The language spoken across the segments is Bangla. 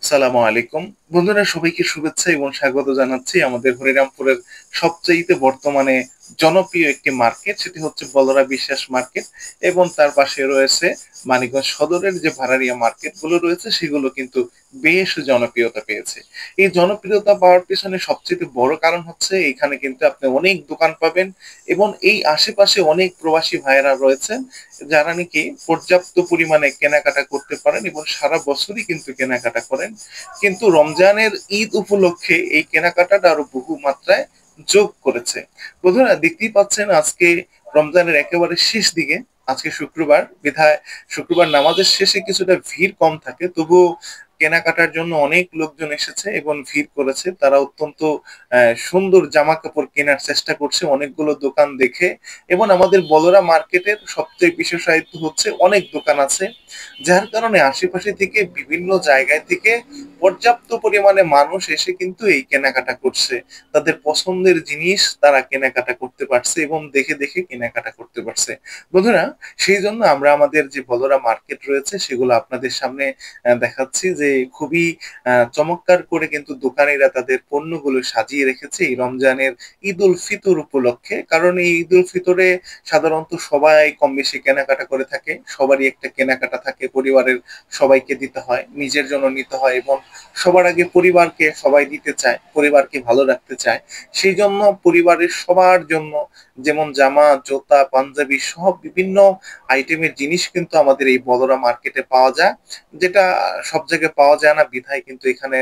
সালামু আলাইকুম। বন্ধুরা সবাইকে শুভেচ্ছা এবং স্বাগত জানাচ্ছি আমাদের হরিরামপুরের সবচাইতে বর্তমানে জনপ্রিয় একটি মার্কেট, সেটি হচ্ছে বলরা বিশ্বাস মার্কেট এবং তার পাশে রয়েছে মানিকগঞ্জ সদরের যে ভাড়ারিয়া মার্কেটগুলো রয়েছে সেগুলো কিন্তু বেশ জনপ্রিয়তা পেয়েছে। এই জনপ্রিয়তা পাওয়ার পেছনে সবচেয়ে বড় কারণ হচ্ছে এখানে কিন্তু আপনি অনেক দোকান পাবেন এবং এই আশেপাশে অনেক প্রবাসী ভাইয়েরা রয়েছেন যারা নাকি পর্যাপ্ত পরিমাণে কেনাকাটা করতে পারেন এবং সারা বছরই কিন্তু কেনাকাটা করেন। কিন্তু রমজানের ঈদ উপলক্ষে এই কেনাকাটাটা আরো বহু মাত্রায় যোগ করেছে। বন্ধুরা দেখতেই পাচ্ছেন আজকে রমজানের একেবারে শেষ দিকে, আজকে শুক্রবার বিধায় শুক্রবার নামাজের শেষে কিছুটা ভিড় কম থাকে, তবুও কেনাকাটার জন্য অনেক লোকজন এসেছে এবং ভিড় করেছে। তারা অত্যন্ত সুন্দর জামা কাপড় কেনার চেষ্টা করছে অনেকগুলো দোকান দেখে। এবং আমাদের বলরা মার্কেটের সবচেয়ে বিশেষায়িত হচ্ছে অনেক দোকান আছে, যার কারণে আশেপাশে থেকে বিভিন্ন জায়গায় থেকে পর্যাপ্ত পরিমাণে মানুষ এসে কিন্তু এই কেনাকাটা করছে। তাদের পছন্দের জিনিস তারা কেনাকাটা করতে পারছে এবং দেখে দেখে কেনাকাটা করতে পারছে। বন্ধুরা, সেই জন্য আমরা আমাদের যে বলরা মার্কেট রয়েছে সেগুলো আপনাদের সামনে দেখাচ্ছি যে খুবই চমৎকার করে কিন্তু দোকানিরা তাদের পণ্যগুলো সাজিয়ে রেখেছে এই রমজানের ঈদ উল ফিতর উপলক্ষে। কারণ এই ঈদ উল ফিতরে সাধারণত সবাই কম বেশি কেনাকাটা করে থাকে, সবারই একটা কেনাকাটা থাকে, পরিবারের সবাইকে দিতে হয়, নিজের জন্য নিতে হয় এবং সবার আগে পরিবারকে সবাই দিতে চায়, পরিবারকে ভালো রাখতে চায়। সেই জন্য পরিবারের সবার জন্য যেমন জামা, জুতা, পাঞ্জাবি সব বিভিন্ন আইটেমের জিনিস কিন্তু আমাদের এই বদরা মার্কেটে পাওয়া যায়, যেটা সব জায়গায় পাওয়া যায় না বিধায় কিন্তু এখানে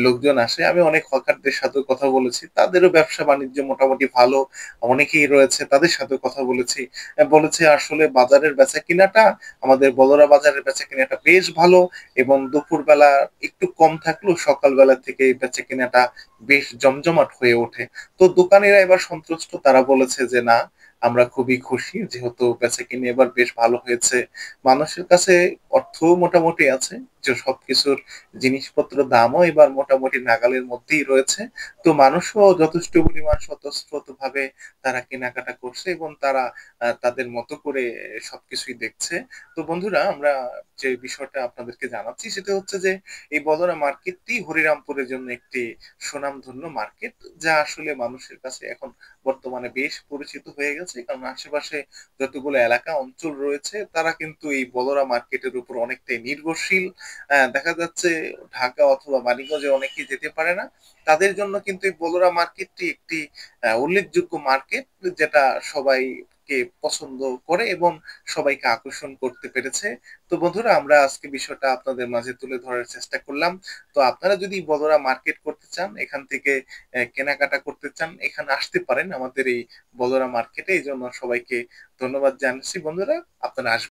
লোকজন আসে। আমি অনেক হকারদের সাথে কথা বলেছি, তাদেরও ব্যবসা বাণিজ্য মোটামুটি ভালো, অনেকেই রয়েছে তাদের সাথে কথা বলেছি। বলেছে আসলে বাজারের বেচা কিনাটা, আমাদের বদরা বাজারের বেচা কিনাটা বেশ ভালো এবং দুপুরবেলা একটু কম থাকলেও সকালবেলা থেকে এই বেচা কিনাটা বেশ জমজমাট হয়ে ওঠে। তো দোকানিরা এবার সন্তুষ্ট, তারা বলেছে যে না, আমরা খুবই খুশি যেহেতু বেচাকেনি এবার বেশ ভালো হয়েছে। মানুষের কাছে অর্থ মোটামুটি আছে, যে সবকিছুর জিনিসপত্র দামও এবার মোটামুটি নাগালের মধ্যেই রয়েছে। তো মানুষও যথেষ্ট পরিমাণ স্বতঃস্ফূর্ত ভাবে তারা কেনাকাটা করছে এবং তারা তাদের মতো করে সবকিছুই দেখছে। তো বন্ধুরা, আমরা যে বিষয়টা আপনাদেরকে জানাচ্ছি সেটা হচ্ছে যে এই বদরা মার্কেটটি হরিরামপুরের জন্য একটি সুনামধন্য মার্কেট, যা আসলে মানুষের কাছে এখন বর্তমানে বেশ পরিচিত হয়ে গেছে। কারণ আশেপাশে যতগুলো এলাকা অঞ্চল রয়েছে তারা কিন্তু এই বদরা মার্কেটের উপর অনেকটাই নির্ভরশীল। দেখা যাচ্ছে ঢাকা অথবা মানিকগঞ্জে অনেকেই যেতে পারে না। তাদের জন্য কিন্তু এই বদরা মার্কেটটি একটি উল্লেখযোগ্য মার্কেট, যেটা সবাইকে পছন্দ করে এবং সবাইকে আকর্ষণ করতে পেরেছে। তো বন্ধুরা, আমরা আজকে বিষয়টা আপনাদের মাঝে তুলে ধরার চেষ্টা করলাম। তো আপনারা যদি বদরা মার্কেট করতে চান, এখান থেকে কেনাকাটা করতে চান, এখানে আসতে পারেন আমাদের এই বদরা মার্কেটে। এইজন্য সবাইকে ধন্যবাদ জানাচ্ছি বন্ধুরা। আপনারা আসবেন।